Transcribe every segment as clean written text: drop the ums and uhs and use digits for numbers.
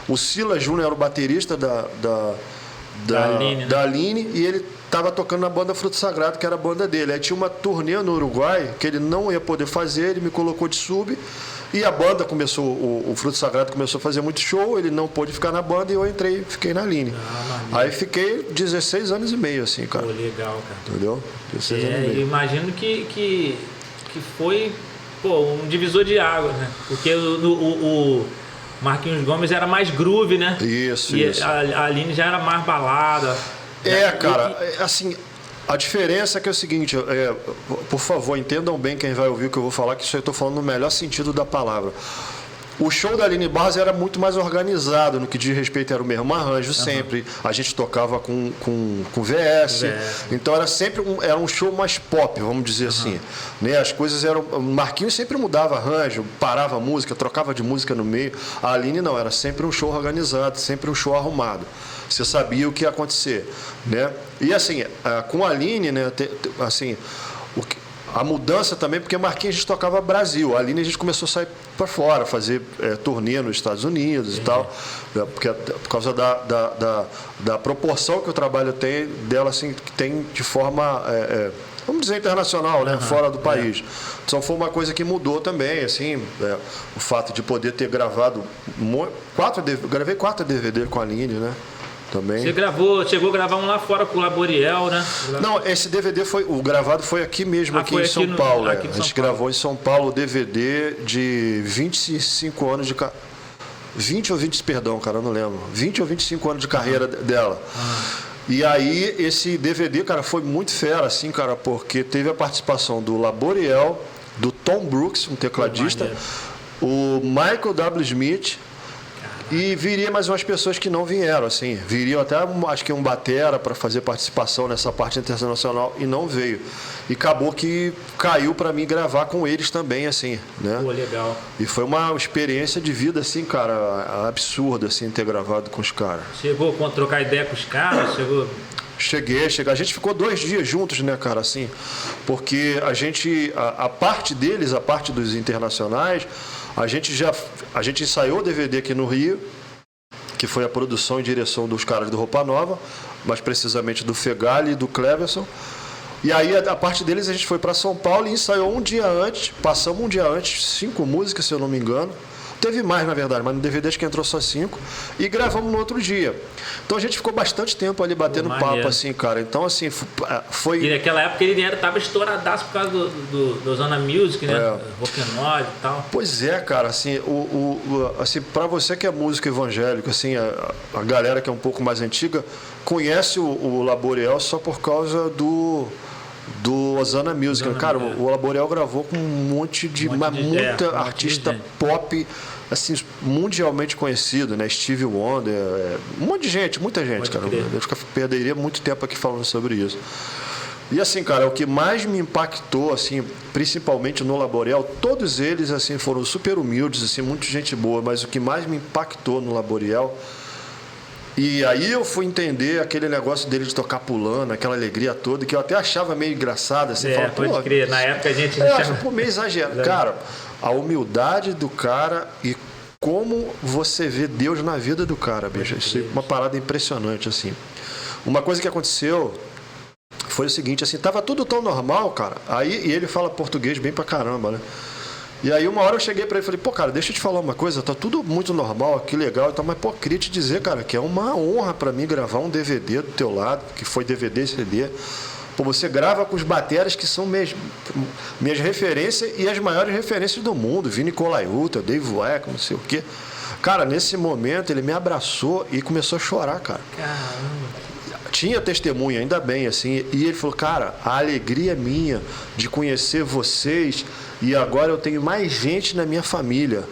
O Silas Júnior era o baterista Aline, né? da Aline, e ele estava tocando na banda Fruto Sagrado, que era a banda dele. Aí tinha uma turnê no Uruguai que ele não ia poder fazer, ele me colocou de sub, e a banda começou, o Fruto Sagrado começou a fazer muito show, ele não pôde ficar na banda e eu entrei, fiquei na Aline. Aí fiquei 16 anos e meio, assim, cara. Pô, legal, cara. Entendeu? 16 anos e meio. Imagino que foi, pô, um divisor de águas, né? Porque o Marquinhos Gomes era mais groove, né? Isso, e isso. a Aline já era mais balada. Cara, assim, a diferença é que é o seguinte, por favor, entendam bem quem vai ouvir o que eu vou falar, que isso eu estou falando no melhor sentido da palavra. O show da Aline Barros era muito mais organizado no que diz respeito, era o mesmo arranjo sempre, a gente tocava com VS, então era sempre era um show mais pop, vamos dizer assim, né? As coisas eram, o Marquinhos sempre mudava arranjo, parava a música, trocava de música no meio, a Aline não, era sempre um show organizado, sempre um show arrumado, você sabia o que ia acontecer, né? E assim, com a Aline, né, assim, a mudança também, porque Marquinhos a gente tocava Brasil, a Aline a gente começou a sair para fora, fazer turnê nos Estados Unidos e tal, porque, por causa da proporção que o trabalho tem dela, assim, que tem de forma, vamos dizer, internacional, né, fora do país. Então foi uma coisa que mudou também, assim, o fato de poder ter gravado gravei 4 DVD com a Aline, né? Também. Você chegou a gravar um lá fora com o Laboriel, né? Não, esse DVD o gravado foi aqui mesmo, aqui em São Paulo. A gente gravou em São Paulo o DVD de 25 anos de 20 ou 20, perdão, cara, eu não lembro. 20 ou 25 anos de carreira dela. E aí, esse DVD, cara, foi muito fera, assim, cara, porque teve a participação do Laboriel, do Tom Brooks, um tecladista, o Michael W. Smith. E viria mais umas pessoas que não vieram, assim. Viriam até, acho que um batera para fazer participação nessa parte internacional e não veio. E acabou que caiu para mim gravar com eles também, assim, né? Pô, legal. E foi uma experiência de vida, assim, cara, absurda, assim, ter gravado com os caras. Chegou a trocar ideia com os caras? Cheguei. A gente ficou 2 dias juntos, né, cara, assim. Porque a parte deles, a parte dos internacionais, a gente ensaiou o DVD aqui no Rio, que foi a produção e direção dos caras do Roupa Nova, mais precisamente do Fegali e do Cleverson. E aí a parte deles a gente foi para São Paulo e ensaiou um dia antes, passamos um dia antes, 5 músicas, se eu não me engano. Teve mais, na verdade, mas no DVD acho que entrou só 5. E gravamos no outro dia. Então a gente ficou bastante tempo ali batendo papo, assim, cara. Então, assim, foi... E naquela época ele estava estouradaço por causa do Zona Music, né? Rock'n'Roll e tal. Pois é, cara, assim, assim, pra você que é músico evangélico, assim, a galera que é um pouco mais antiga, conhece o Laboriel só por causa do Ozana Music. Cara, o Laboriel gravou com muita artista pop, assim, mundialmente conhecido, né? Stevie Wonder, um monte de gente, muita gente, cara. Eu perderia muito tempo aqui falando sobre isso. E assim, cara, o que mais me impactou, assim, principalmente no Laboriel, todos eles, assim, foram super humildes, assim, muita gente boa, mas o que mais me impactou no Laboriel, e aí eu fui entender aquele negócio dele de tocar pulando, aquela alegria toda, que eu até achava meio engraçado, assim, falava, pode crer, na época a gente... Eu acho, meio exagerado. Cara, a humildade do cara e como você vê Deus na vida do cara, bicho, isso é uma parada impressionante, assim. Uma coisa que aconteceu foi o seguinte, assim, tava tudo tão normal, cara, e ele fala português bem pra caramba, né? E aí uma hora eu cheguei pra ele e falei, pô, cara, deixa eu te falar uma coisa, tá tudo muito normal, que legal e tal, mas, pô, queria te dizer, cara, que é uma honra pra mim gravar um DVD do teu lado, que foi DVD e CD. Pô, você grava com os bateras que são minhas referências e as maiores referências do mundo, Vini Colaiuta, Dave Weck, não sei o quê. Cara, nesse momento ele me abraçou e começou a chorar, cara. Caramba. Tinha testemunha, ainda bem, assim, e ele falou, cara, a alegria minha de conhecer vocês e agora eu tenho mais gente na minha família.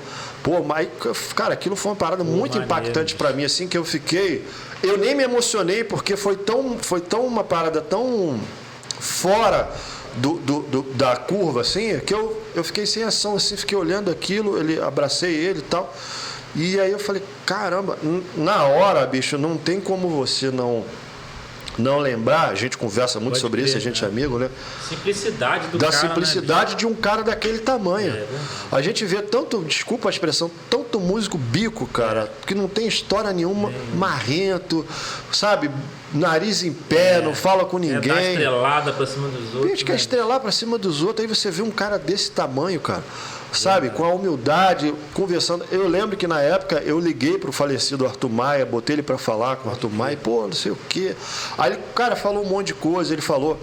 Pô, mas, cara, aquilo foi uma parada muito impactante pra mim, assim, que eu fiquei... Eu nem me emocionei, porque foi tão uma parada tão fora da curva, assim, que eu fiquei sem ação, assim, fiquei olhando aquilo, abracei ele e tal. E aí eu falei, caramba, na hora, bicho, não tem como você não não lembrar, a gente conversa muito Pode sobre crer, isso, a gente é né? amigo, né? Simplicidade do Da cara, simplicidade né? de um cara daquele tamanho. É, A gente vê tanto, desculpa a expressão, tanto músico bico, cara, que não tem história nenhuma, marrento, sabe? Nariz em pé, não fala com Dar ninguém. estrelada pra cima dos outros. Gente, quer né? estrelar pra cima dos outros, aí você vê um cara desse tamanho, cara. Sabe, com a humildade, conversando. Eu lembro que na época eu liguei pro falecido Arthur Maia, botei ele para falar com o Arthur Maia, pô, não sei o quê. Aí ele, cara, falou um monte de coisa, ele falou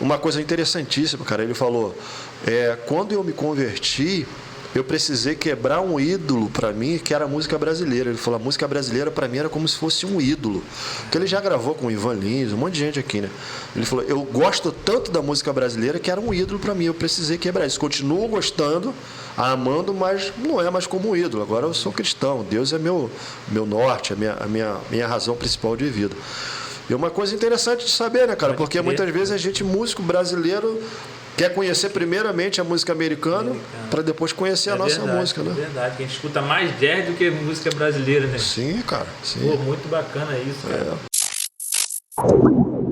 uma coisa interessantíssima, cara. Ele falou, quando eu me converti, eu precisei quebrar um ídolo para mim, que era a música brasileira. Ele falou, a música brasileira para mim era como se fosse um ídolo. Porque ele já gravou com o Ivan Lins, um monte de gente aqui, né? Ele falou, eu gosto tanto da música brasileira que era um ídolo para mim, eu precisei quebrar isso. Continuo gostando, amando, mas não é mais como um ídolo. Agora eu sou cristão, Deus é meu norte, a minha razão principal de vida. E uma coisa interessante de saber, né, cara? Porque muitas vezes a gente, músico brasileiro, quer conhecer primeiramente a música americana para depois conhecer a nossa música, né? É verdade, que a gente escuta mais jazz do que música brasileira, né? Sim, cara. Sim. Pô, muito bacana isso, cara. É.